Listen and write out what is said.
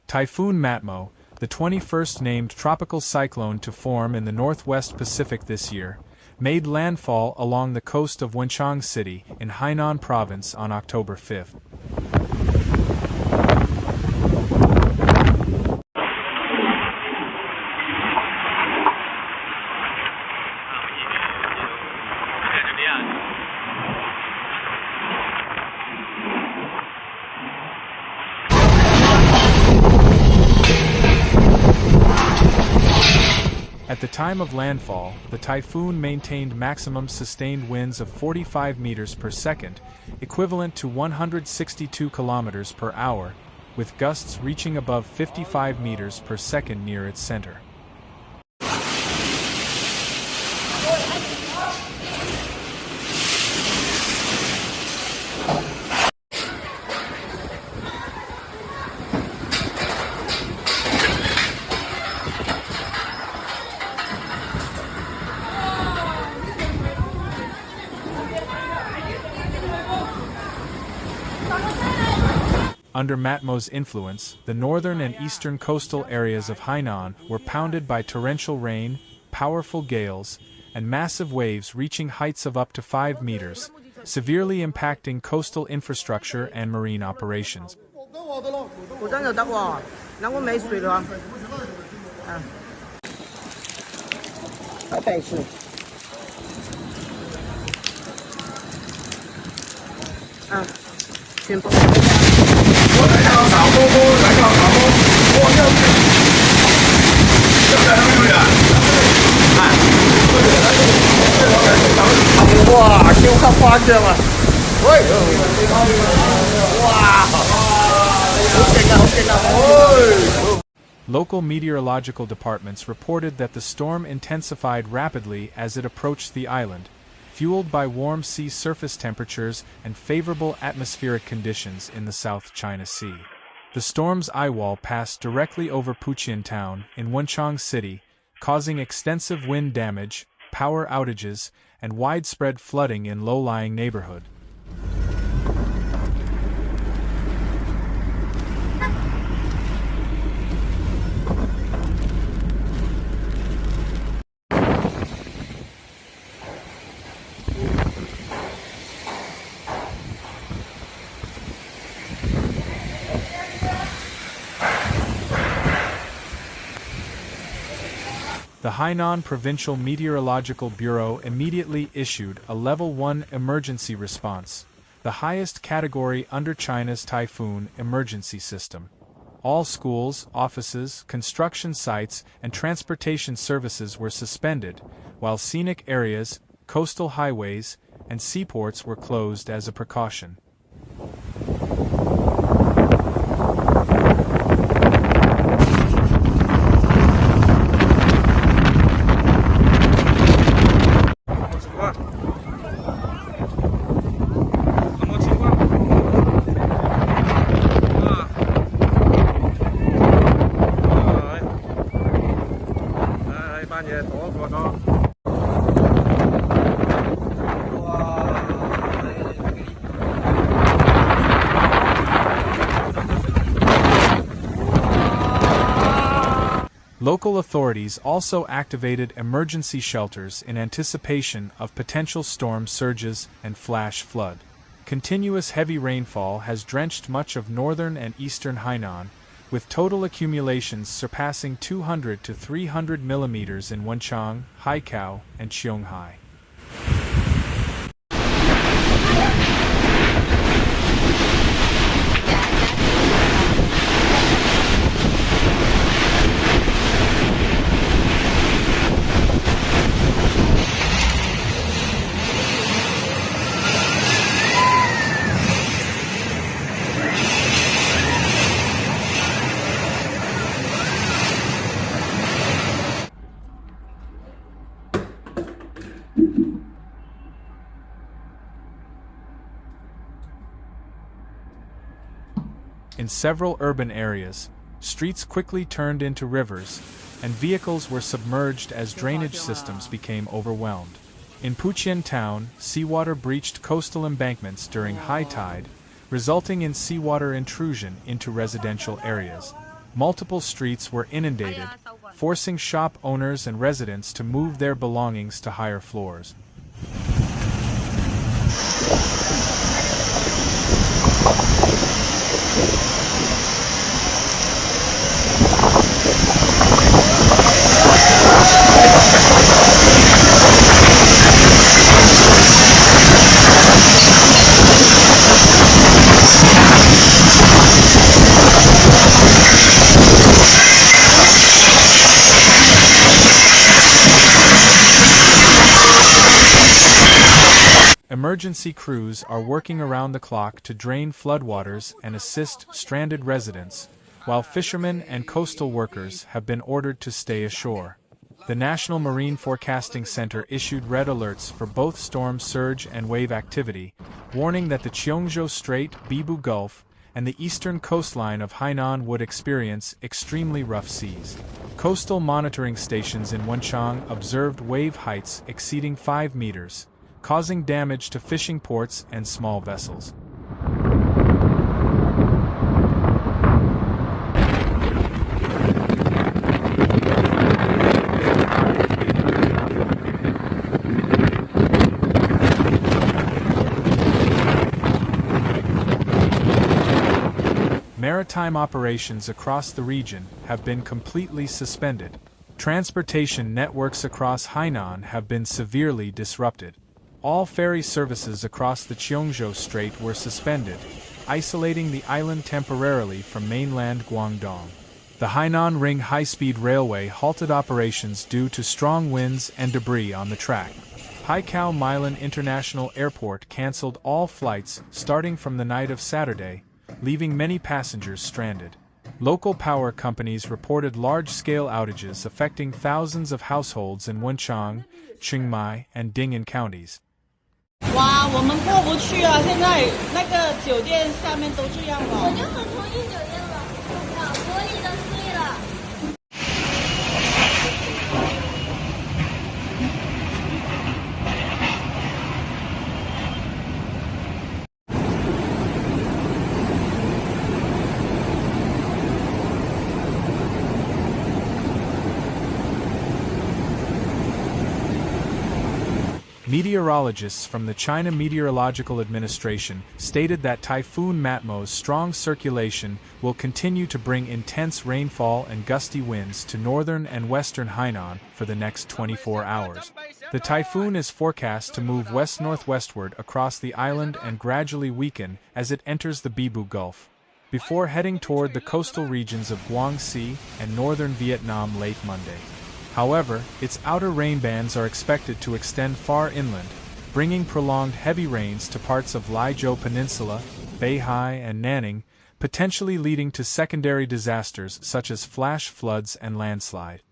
Typhoon Matmo, the 21st named tropical cyclone to form in the northwest Pacific this year, made landfall along the coast of Wenchang City in Hainan Province on October 5. At the time of landfall, the typhoon maintained maximum sustained winds of 45 meters per second, equivalent to 162 kilometers per hour, with gusts reaching above 55 meters per second near its center. Under Matmo's influence, the northern and eastern coastal areas of Hainan were pounded by torrential rain, powerful gales, and massive waves reaching heights of up to 5 meters, severely impacting coastal infrastructure and marine operations. Local meteorological departments reported that the storm intensified rapidly as it approached the island, fueled by warm sea surface temperatures and favorable atmospheric conditions in the South China Sea. The storm's eyewall passed directly over Puqian town in Wenchang City, causing extensive wind damage, power outages, and widespread flooding in low-lying neighborhood. The Hainan Provincial Meteorological Bureau immediately issued a Level 1 emergency response, the highest category under China's typhoon emergency system. All schools, offices, construction sites, and transportation services were suspended, while scenic areas, coastal highways, and seaports were closed as a precaution. Local authorities also activated emergency shelters in anticipation of potential storm surges and flash flood. Continuous heavy rainfall has drenched much of northern and eastern Hainan, with total accumulations surpassing 200 to 300 millimeters in Wenchang, Haikou, and Qionghai. In several urban areas, streets quickly turned into rivers, and vehicles were submerged as drainage systems became overwhelmed. In Puqian town, seawater breached coastal embankments during high tide, resulting in seawater intrusion into residential areas. Multiple streets were inundated, forcing shop owners and residents to move their belongings to higher floors. Emergency crews are working around the clock to drain floodwaters and assist stranded residents, while fishermen and coastal workers have been ordered to stay ashore. The National Marine Forecasting Center issued red alerts for both storm surge and wave activity, warning that the Cheongjo Strait, Bibu Gulf, and the eastern coastline of Hainan would experience extremely rough seas. Coastal monitoring stations in Wenchang observed wave heights exceeding 5 meters, causing damage to fishing ports and small vessels. Maritime operations across the region have been completely suspended. Transportation networks across Hainan have been severely disrupted. All ferry services across the Cheongjo Strait were suspended, isolating the island temporarily from mainland Guangdong. The Hainan Ring high-speed railway halted operations due to strong winds and debris on the track. Haikou Milan International Airport cancelled all flights starting from the night of Saturday, leaving many passengers stranded. Local power companies reported large-scale outages affecting thousands of households in Wenchang, Qingmai, and Ding'an counties. 哇，我们过不去啊！现在那个酒店下面都这样了。我就很同意酒店了，玻璃都碎了。Meteorologists from the China Meteorological Administration stated that Typhoon Matmo's strong circulation will continue to bring intense rainfall and gusty winds to northern and western Hainan for the next 24 hours. The typhoon is forecast to move west-northwestward across the island and gradually weaken as it enters the Bibu Gulf, before heading toward the coastal regions of Guangxi and northern Vietnam late Monday. However, its outer rain bands are expected to extend far inland, bringing prolonged heavy rains to parts of Liezhou Peninsula, Beihai, and Nanning, potentially leading to secondary disasters such as flash floods and landslide.